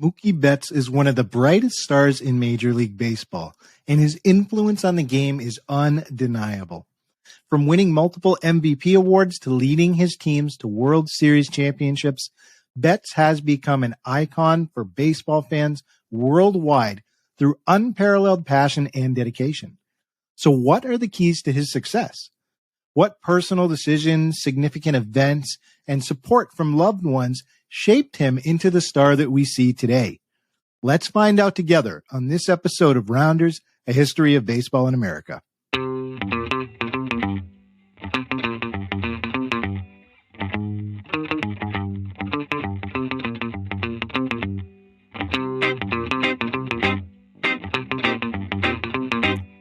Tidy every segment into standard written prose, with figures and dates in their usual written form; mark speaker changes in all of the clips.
Speaker 1: Mookie Betts is one of the brightest stars in Major League Baseball, and his influence on the game is undeniable. From winning multiple MVP awards to leading his teams to World Series championships, Betts has become an icon for baseball fans worldwide through unparalleled passion and dedication. So what are the keys to his success? What personal decisions, significant events, and support from loved ones shaped him into the star that we see today? Let's find out together on this episode of Rounders, A History of Baseball in America.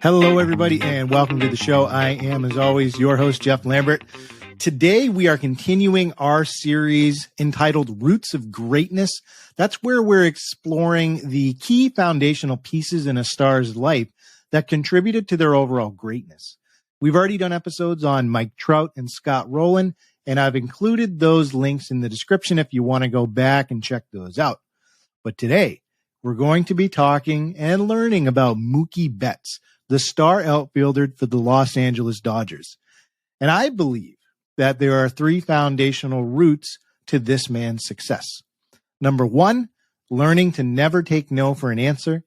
Speaker 1: Hello, everybody, and welcome to the show. I am, as always, your host, Jeff Lambert. Today, we are continuing our series entitled Roots of Greatness. That's where we're exploring the key foundational pieces in a star's life that contributed to their overall greatness. We've already done episodes on Mike Trout and Scott Rowland, and I've included those links in the description if you want to go back and check those out. But today, we're going to be talking and learning about Mookie Betts, the star outfielder for the Los Angeles Dodgers. And I believe that there are three foundational roots to this man's success. Number one, learning to never take no for an answer.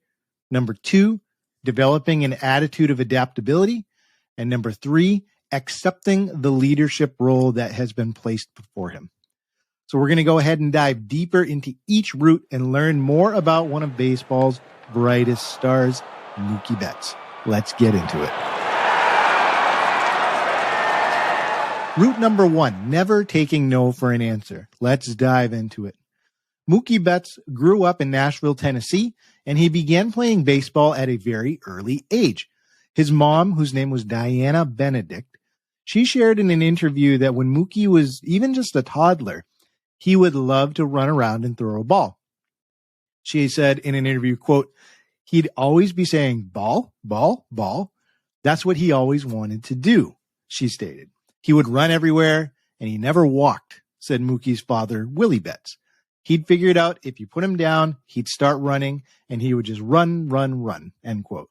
Speaker 1: Number two, developing an attitude of adaptability. And number three, accepting the leadership role that has been placed before him. So we're going to go ahead and dive deeper into each root and learn more about one of baseball's brightest stars, Mookie Betts. Let's get into it. Root number one, never taking no for an answer. Let's dive into it. Mookie Betts grew up in Nashville, Tennessee, and he began playing baseball at a very early age. His mom, whose name was Diana Benedict, she shared in an interview that when Mookie was even just a toddler, he would love to run around and throw a ball. She said in an interview, quote, he'd always be saying, ball, ball, ball. That's what he always wanted to do, she stated. He would run everywhere, and he never walked, said Mookie's father, Willie Betts. He'd figured out if you put him down, he'd start running, and he would just run, run, run, end quote.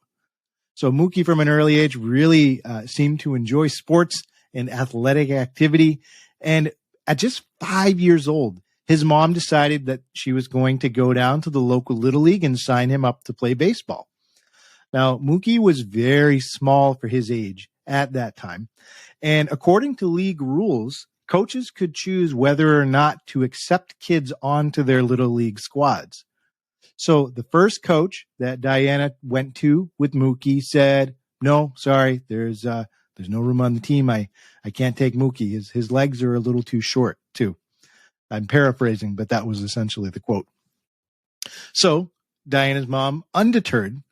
Speaker 1: So Mookie, from an early age, really seemed to enjoy sports and athletic activity. And at just 5 years old, his mom decided that she was going to go down to the local Little League and sign him up to play baseball. Now, Mookie was very small for his age at that time. And according to league rules, coaches could choose whether or not to accept kids onto their Little League squads. So the first coach that Diana went to with Mookie said, no, sorry, there's no room on the team. I can't take Mookie. His legs are a little too short, too. I'm paraphrasing, but that was essentially the quote. So Diana's mom, undeterred,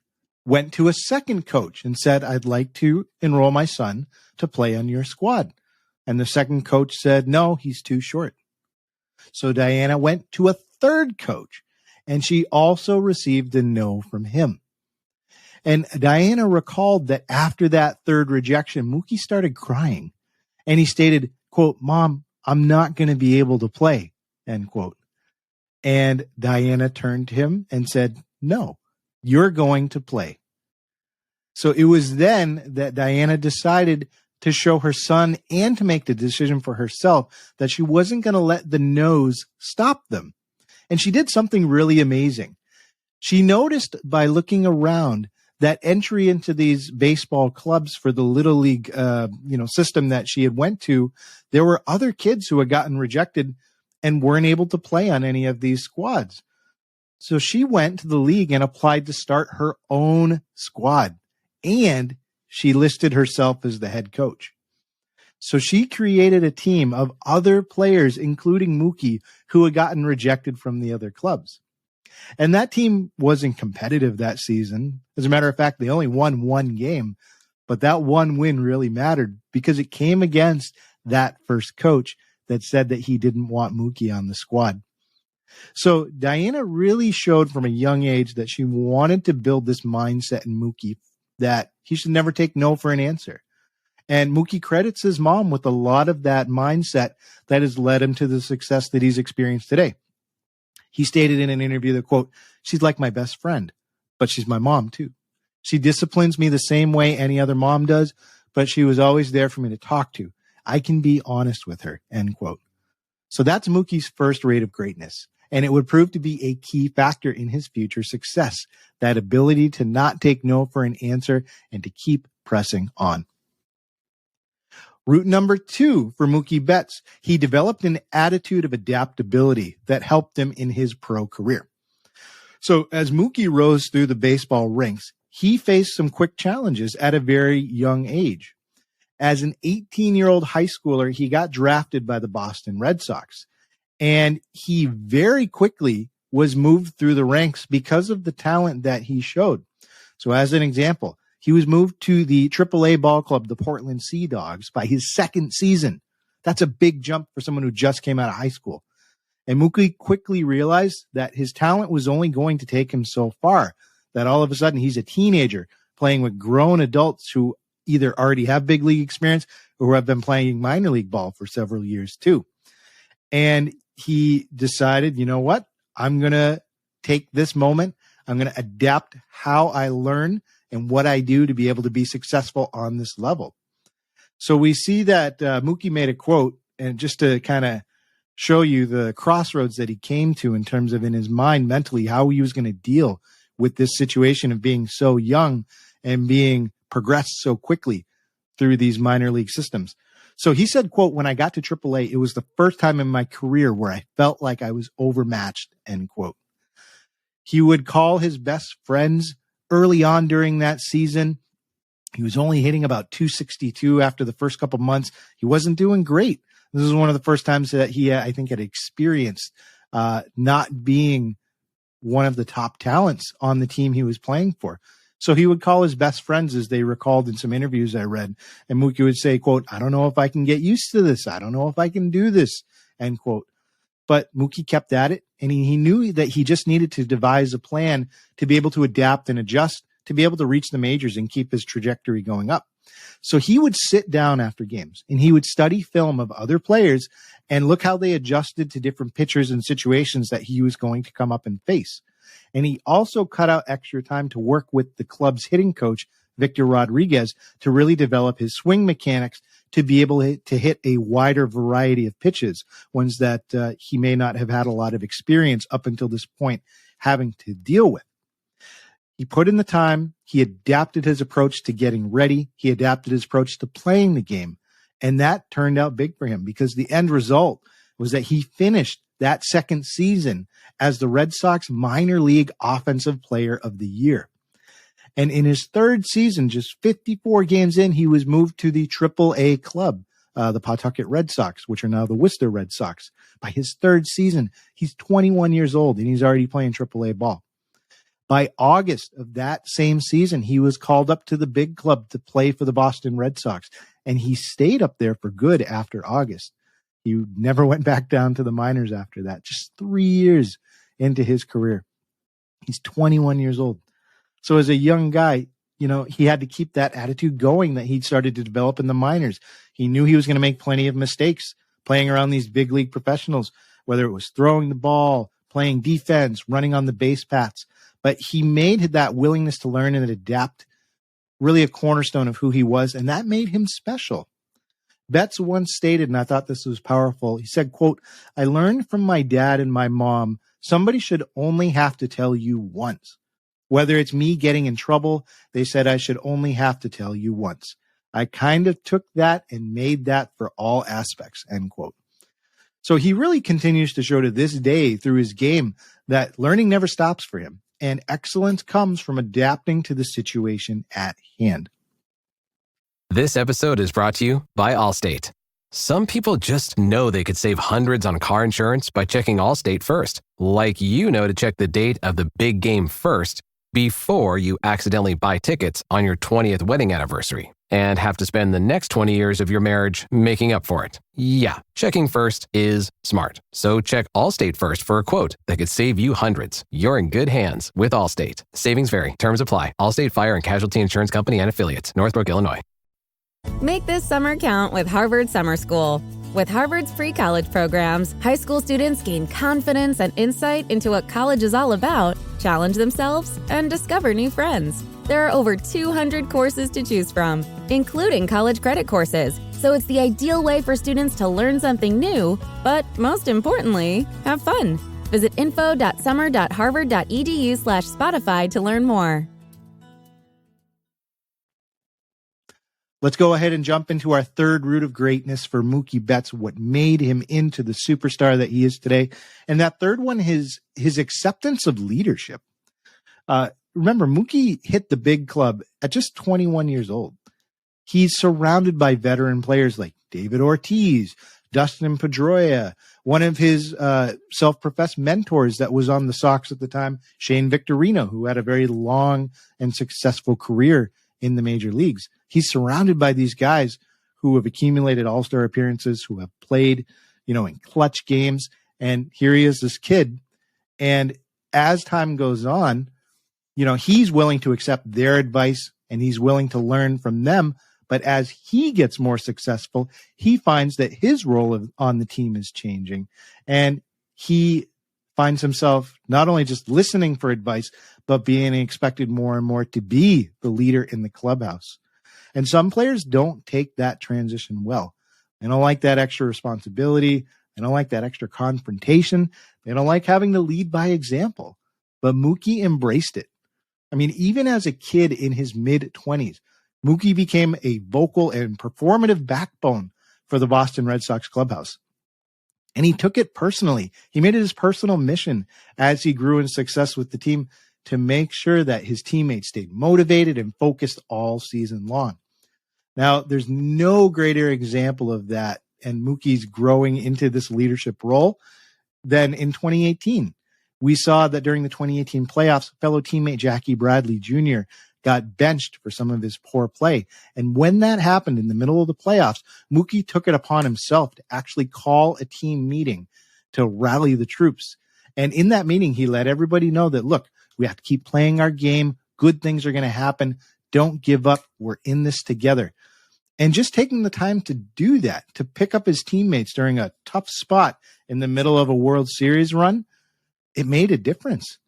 Speaker 1: went to a second coach and said, I'd like to enroll my son to play on your squad. And the second coach said, no, he's too short. So Diana went to a third coach, and she also received a no from him. And Diana recalled that after that third rejection, Mookie started crying. And he stated, quote, Mom, I'm not going to be able to play, end quote. And Diana turned to him and said, no, you're going to play. So it was then that Diana decided to show her son and to make the decision for herself that she wasn't going to let the no's stop them. And she did something really amazing. She noticed by looking around that entry into these baseball clubs for the Little League, system that she had went to, there were other kids who had gotten rejected and weren't able to play on any of these squads. So she went to the league and applied to start her own squad, and she listed herself as the head coach. So she created a team of other players, including Mookie, who had gotten rejected from the other clubs. And that team wasn't competitive that season. As a matter of fact, they only won one game, but that one win really mattered because it came against that first coach that said that he didn't want Mookie on the squad. So Diana really showed from a young age that she wanted to build this mindset in Mookie that he should never take no for an answer. And Mookie credits his mom with a lot of that mindset that has led him to the success that he's experienced today. He stated in an interview that, quote, "She's like my best friend, but she's my mom too. She disciplines me the same way any other mom does, but she was always there for me to talk to. I can be honest with her," end quote. So that's Mookie's first rate of greatness, and it would prove to be a key factor in his future success, that ability to not take no for an answer and to keep pressing on. Route number 2 for Mookie Betts, he developed an attitude of adaptability that helped him in his pro career. So as Mookie rose through the baseball ranks, he faced some quick challenges at a very young age. As an 18-year-old high schooler, he got drafted by the Boston Red Sox, and he very quickly was moved through the ranks because of the talent that he showed. So as an example, he was moved to the AAA ball club, the Portland Sea Dogs, by his second season. That's a big jump for someone who just came out of high school. And Mookie quickly realized that his talent was only going to take him so far, that all of a sudden he's a teenager playing with grown adults who either already have big league experience or who have been playing minor league ball for several years too. And he decided, you know what? I'm going to take this moment. I'm going to adapt how I learn and what I do to be able to be successful on this level. So we see that Mookie made a quote, and just to kind of show you the crossroads that he came to in terms of in his mind mentally, how he was going to deal with this situation of being so young and being progressed so quickly through these minor league systems. So he said, quote, "When I got to AAA, it was the first time in my career where I felt like I was overmatched," end quote. He would call his best friends early on during that season. He was only hitting about 262 after the first couple months. He wasn't doing great. This is one of the first times that he, I think, had experienced not being one of the top talents on the team he was playing for. So he would call his best friends, as they recalled in some interviews I read, and Mookie would say, quote, "I don't know if I can get used to this. I don't know if I can do this," end quote. But Mookie kept at it, and he knew that he just needed to devise a plan to be able to adapt and adjust to be able to reach the majors and keep his trajectory going up. So he would sit down after games and he would study film of other players and look how they adjusted to different pitchers and situations that he was going to come up and face. And he also cut out extra time to work with the club's hitting coach, Victor Rodriguez, to really develop his swing mechanics to be able to hit a wider variety of pitches, ones that he may not have had a lot of experience up until this point having to deal with. He put in the time. He adapted his approach to getting ready. He adapted his approach to playing the game. And that turned out big for him, because the end result was that he finished that second season as the Red Sox minor league offensive player of the year. And in his third season, just 54 games in, he was moved to the AAA club, the Pawtucket Red Sox, which are now the Worcester Red Sox. By his third season, he's 21 years old and he's already playing AAA ball. By August of that same season, he was called up to the big club to play for the Boston Red Sox, and he stayed up there for good after August. He never went back down to the minors after that, just 3 years into his career. He's 21 years old. So as a young guy, you know, he had to keep that attitude going that he started to develop in the minors. He knew he was going to make plenty of mistakes playing around these big league professionals, whether it was throwing the ball, playing defense, running on the base paths. But he made that willingness to learn and adapt really a cornerstone of who he was, and that made him special. Betts once stated, and I thought this was powerful, he said, quote, "I learned from my dad and my mom, somebody should only have to tell you once. Whether it's me getting in trouble, they said I should only have to tell you once. I kind of took that and made that for all aspects," end quote. So he really continues to show to this day through his game that learning never stops for him, and excellence comes from adapting to the situation at hand.
Speaker 2: This episode is brought to you by Allstate. Some people just know they could save hundreds on car insurance by checking Allstate first, like you know to check the date of the big game first before you accidentally buy tickets on your 20th wedding anniversary and have to spend the next 20 years of your marriage making up for it. Yeah, checking first is smart. So check Allstate first for a quote that could save you hundreds. You're in good hands with Allstate. Savings vary. Terms apply. Allstate Fire and Casualty Insurance Company and Affiliates. Northbrook, Illinois.
Speaker 3: Make this summer count with Harvard Summer School. With Harvard's free college programs, high school students gain confidence and insight into what college is all about, challenge themselves, and discover new friends. There are over 200 courses to choose from, including college credit courses, so it's the ideal way for students to learn something new, but most importantly, have fun. Visit info.summer.harvard.edu/Spotify to learn more.
Speaker 1: Let's go ahead and jump into our third root of greatness for Mookie Betts, what made him into the superstar that he is today. And that third one, his acceptance of leadership. Remember, Mookie hit the big club at just 21 years old. He's surrounded by veteran players like David Ortiz, Dustin Pedroia, one of his self-professed mentors that was on the Sox at the time, Shane Victorino, who had a very long and successful career in the major leagues. He's surrounded by these guys who have accumulated all-star appearances, who have played, in clutch games. And here he is, this kid. And as time goes on, he's willing to accept their advice and he's willing to learn from them. But as he gets more successful, he finds that his role on the team is changing. And he finds himself not only just listening for advice, but being expected more and more to be the leader in the clubhouse. And some players don't take that transition well. They don't like that extra responsibility. They don't like that extra confrontation. They don't like having to lead by example. But Mookie embraced it. I mean, even as a kid in his mid-20s, Mookie became a vocal and performative backbone for the Boston Red Sox clubhouse. And he took it personally. He made it his personal mission as he grew in success with the team to make sure that his teammates stayed motivated and focused all season long. Now, there's no greater example of that and Mookie's growing into this leadership role than in 2018. We saw that during the 2018 playoffs, fellow teammate Jackie Bradley Jr. got benched for some of his poor play. And when that happened in the middle of the playoffs, Mookie took it upon himself to actually call a team meeting to rally the troops. And in that meeting, he let everybody know that, look, we have to keep playing our game. Good things are going to happen. Don't give up. We're in this together. And just taking the time to do that, to pick up his teammates during a tough spot in the middle of a World Series run, it made a difference.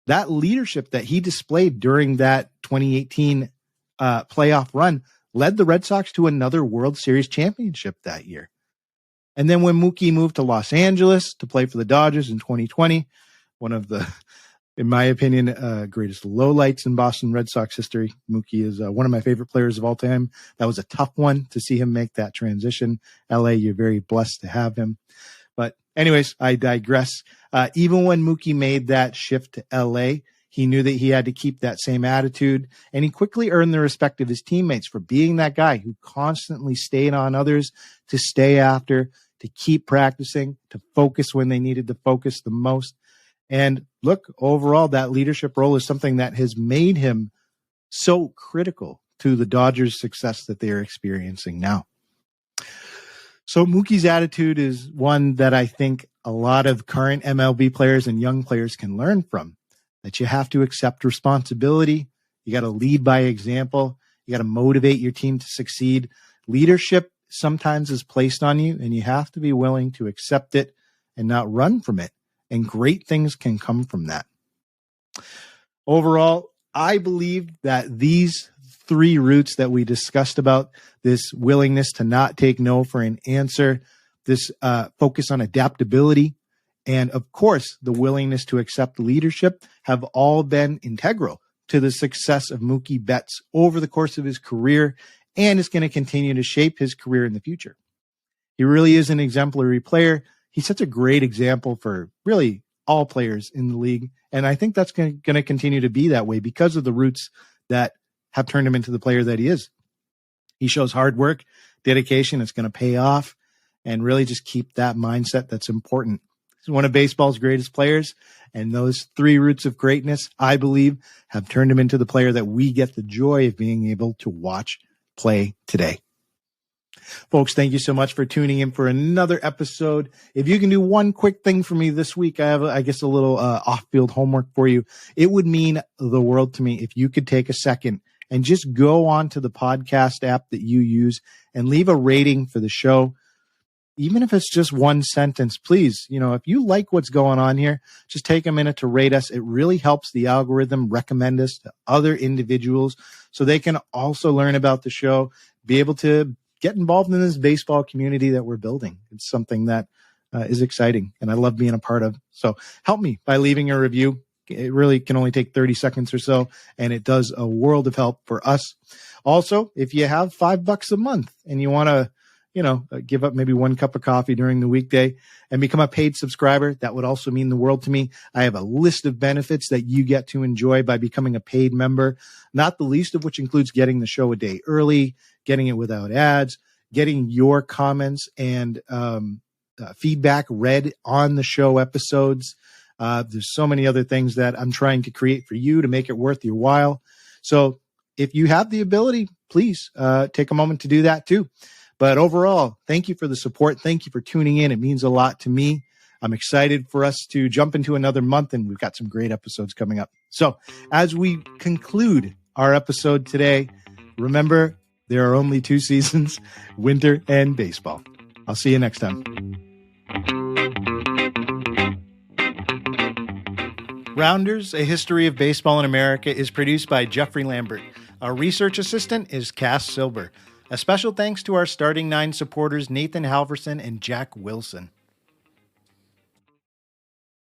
Speaker 1: That leadership that he displayed during that 2018 playoff run led the Red Sox to another World Series championship that year. And then when Mookie moved to Los Angeles to play for the Dodgers in 2020, one of the, in my opinion, greatest lowlights in Boston Red Sox history. Mookie is one of my favorite players of all time. That was a tough one to see him make that transition. LA, you're very blessed to have him. But anyways, I digress. Even when Mookie made that shift to LA, he knew that he had to keep that same attitude, and he quickly earned the respect of his teammates for being that guy who constantly stayed on others, to stay after, to keep practicing, to focus when they needed to focus the most. And look, overall, that leadership role is something that has made him so critical to the Dodgers' success that they are experiencing now. So Mookie's attitude is one that I think a lot of current MLB players and young players can learn from, that you have to accept responsibility. You got to lead by example. You got to motivate your team to succeed. Leadership sometimes is placed on you, and you have to be willing to accept it and not run from it. And great things can come from that. Overall, I believe that these three roots that we discussed about, this willingness to not take no for an answer, this focus on adaptability, and of course, the willingness to accept leadership, have all been integral to the success of Mookie Betts over the course of his career, and is going to continue to shape his career in the future. He really is an exemplary player. He's such a great example for really all players in the league. And I think that's going to continue to be that way because of the roots that have turned him into the player that he is. He shows hard work, dedication. It's going to pay off, and really just keep that mindset that's important. He's one of baseball's greatest players. And those three roots of greatness, I believe, have turned him into the player that we get the joy of being able to watch play today. Folks, thank you so much for tuning in for another episode. If you can do one quick thing for me this week, I have, I guess, a little off-field homework for you. It would mean the world to me if you could take a second and just go on to the podcast app that you use and leave a rating for the show. even if it's just one sentence, please, if you like what's going on here, just take a minute to rate us. It really helps the algorithm recommend us to other individuals so they can also learn about the show, be able to get involved in this baseball community that we're building. It's something that is exciting and I love being a part of. So help me by leaving a review. It really can only take 30 seconds or so, and it does a world of help for us. Also, if you have $5 a month and you want to, give up maybe one cup of coffee during the weekday and become a paid subscriber, that would also mean the world to me. I have a list of benefits that you get to enjoy by becoming a paid member, not the least of which includes getting the show a day early, getting it without ads, getting your comments and feedback read on the show episodes. There's so many other things that I'm trying to create for you to make it worth your while. So if you have the ability, please take a moment to do that too. But overall, thank you for the support. Thank you for tuning in. It means a lot to me. I'm excited for us to jump into another month, and we've got some great episodes coming up. So as we conclude our episode today, remember, there are only 2 seasons, winter and baseball. I'll see you next time. Rounders, A History of Baseball in America is produced by Jeffrey Lambert. Our research assistant is Cass Silber. A special thanks to our starting 9 supporters, Nathan Halverson and Jack Wilson.